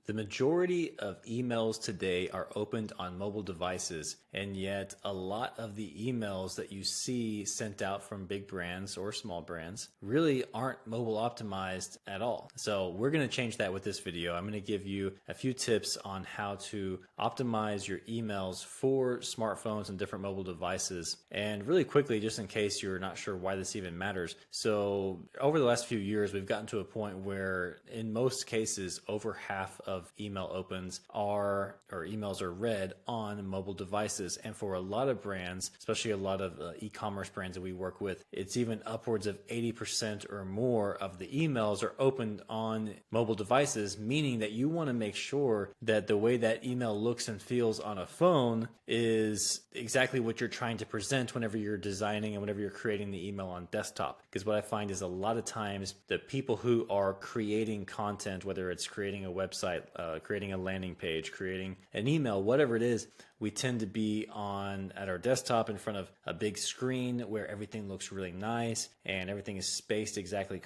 The majority of emails today are opened on mobile devices, and yet a lot of the emails that you see sent out from big brands or small brands really aren't mobile optimized at all. So we're going to change that with this video. I'm going to give you a few tips on how to optimize your emails for smartphones and different mobile devices. And really quickly, just in case you're not sure why this even matters. So over the last few years, we've gotten to a point where in most cases, over half of email opens or emails are read on mobile devices. And for a lot of brands, especially a lot of e-commerce brands that we work with, it's even upwards of 80% or more of the emails are opened on mobile devices, meaning that you want to make sure that the way that email looks and feels on a phone is exactly what you're trying to present whenever you're designing and whenever you're creating the email on desktop. Because what I find is a lot of times the people who are creating content, whether it's creating a website, creating a landing page, creating an email, whatever it is, we tend to be at our desktop in front of a big screen where everything looks really nice and everything is spaced exactly,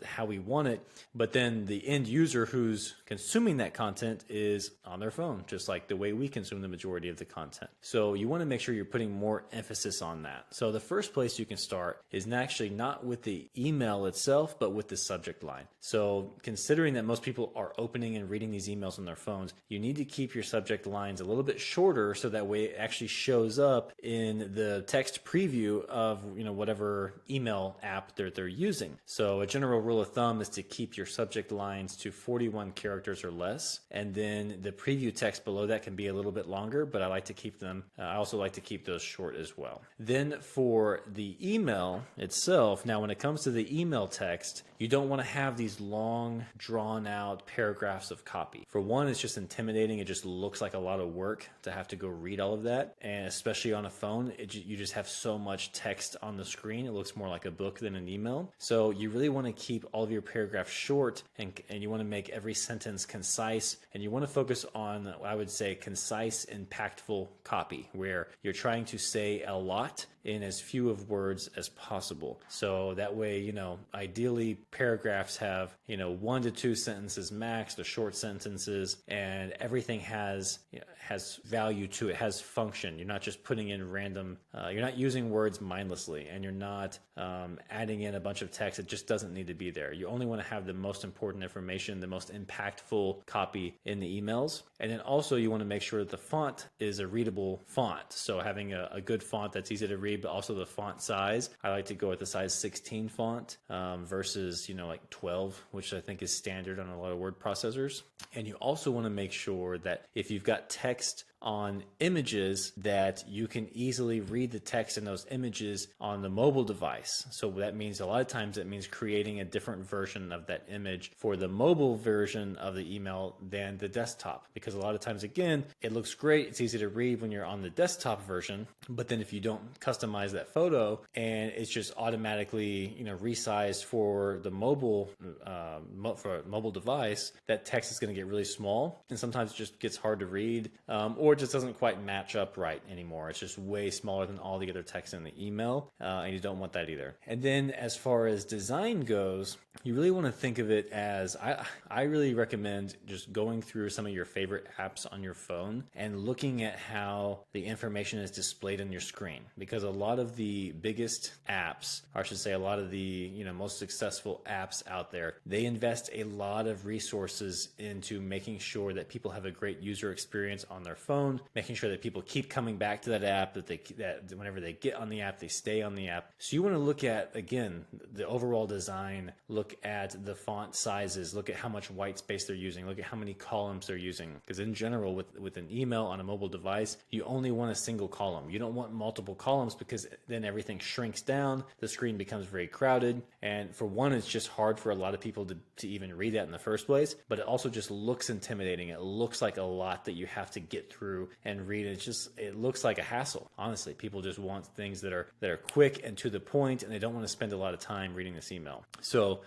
how we want it. But then the end user who's consuming that content is on their phone, just like the way we consume the majority of the content. So you want to make sure you're putting more emphasis on that. So the first place you can start is actually not with the email itself, but with the subject line. So considering that most people are opening and reading these emails on their phones, you need to keep your subject lines a little bit shorter so that way it actually shows up in the text preview of whatever email app they're using. So a general rule of thumb is to keep your subject lines to 41 characters or less, and then the preview text below that can be a little bit longer, but I like to keep them. I also like to keep those short as well. Then for the email itself, now when it comes to the email text, you don't want to have these long drawn out paragraphs of copy. For one, it's just intimidating. It just looks like a lot of work to have to go read all of that. And especially on a phone, you just have so much text on the screen. It looks more like a book than an email. So you really want to keep all of your paragraphs short, and you want to make every sentence concise, and you want to focus on, I would say, concise, impactful copy where you're trying to say a lot in as few of words as possible. So that way, ideally paragraphs have, 1 to 2 sentences max, the short sentences, and everything has value to it, has function. You're not just putting in random, you're not using words mindlessly, and you're not adding in a bunch of text. It just doesn't need to be there. You only want to have the most important information, the most impactful copy in the emails. And then also you want to make sure that the font is a readable font. So having a good font that's easy to read, but also the font size. I like to go with the size 16 font versus, like 12, which I think is standard on a lot of word processors. And you also want to make sure that if you've got text on images, that you can easily read the text in those images on the mobile device. So that means a lot of times it means creating a different version of that image for the mobile version of the email than the desktop, because a lot of times, again, it looks great, it's easy to read when you're on the desktop version, but then if you don't customize that photo and it's just automatically resized for the mobile for a mobile device, that text is going to get really small, and sometimes it just gets hard to read, or it just doesn't quite match up right anymore. It's just way smaller than all the other text in the email, and you don't want that either. And then as far as design goes, you really want to think of it as, I really recommend just going through some of your favorite apps on your phone and looking at how the information is displayed on your screen, because a lot of the biggest apps, or I should say a lot of the most successful apps out there, they invest a lot of resources into making sure that people have a great user experience on their phone, making sure that people keep coming back to that app, that whenever they get on the app, they stay on the app. So you want to look at, again, the overall design, look at the font sizes, look at how much white space they're using, look at how many columns they're using. Because in general, with an email on a mobile device, you only want a single column. You don't want multiple columns, because then everything shrinks down, the screen becomes very crowded, and for one, it's just hard for a lot of people to even read that in the first place, but it also just looks intimidating. It looks like a lot that you have to get through through and read. It looks like a hassle. Honestly, people just want things that are quick and to the point, and they don't want to spend a lot of time reading this email. So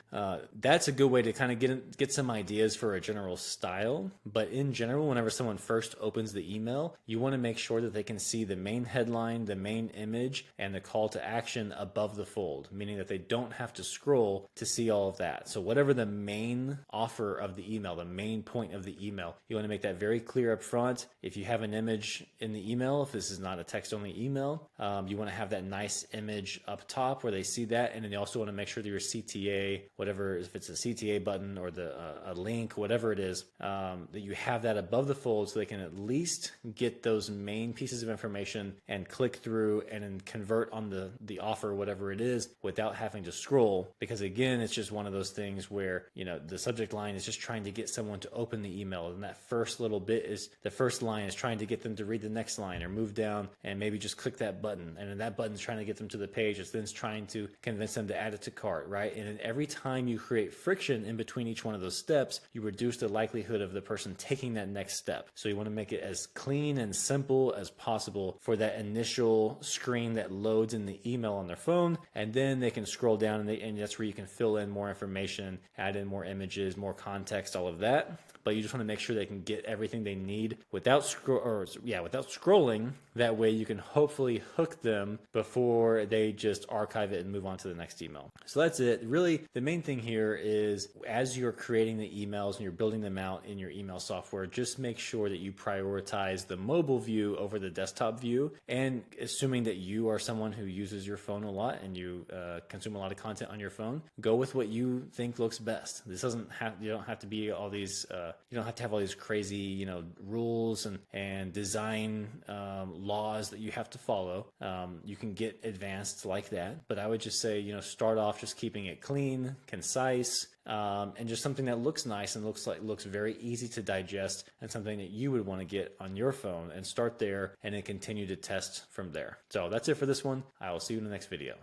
that's a good way to kind of get some ideas for a general style. But in general, whenever someone first opens the email, you want to make sure that they can see the main headline, the main image, and the call to action above the fold, meaning that they don't have to scroll to see all of that. So whatever the main offer of the email, the main point of the email, you want to make that very clear up front. If you have an image in the email, if this is not a text-only email, you want to have that nice image up top where they see that. And then you also want to make sure that your CTA, whatever, if it's a CTA button or a link, whatever it is, that you have that above the fold so they can at least get those main pieces of information and click through and then convert on the offer, whatever it is, without having to scroll. Because again, it's just one of those things where, the subject line is just trying to get someone to open the email. And that first little bit is the first line is trying to get them to read the next line or move down and maybe just click that button. And then that button's trying to get them to the page. It's then trying to convince them to add it to cart, right? And then every time you create friction in between each one of those steps, you reduce the likelihood of the person taking that next step. So you want to make it as clean and simple as possible for that initial screen that loads in the email on their phone. And then they can scroll down and that's where you can fill in more information, add in more images, more context, all of that. But you just want to make sure they can get everything they need without scrolling. That way you can hopefully hook them before they just archive it and move on to the next email. So that's it. Really, the main thing here is as you're creating the emails and you're building them out in your email software, just make sure that you prioritize the mobile view over the desktop view. And assuming that you are someone who uses your phone a lot and you consume a lot of content on your phone, go with what you think looks best. This doesn't have, you don't have to be all these, you don't have to have all these crazy, rules and design laws that you have to follow. You can get advanced like that, but I would just say, start off just keeping it clean, concise, and just something that looks nice and looks very easy to digest and something that you would want to get on your phone, and start there and then continue to test from there. So that's it for this one. I will see you in the next video.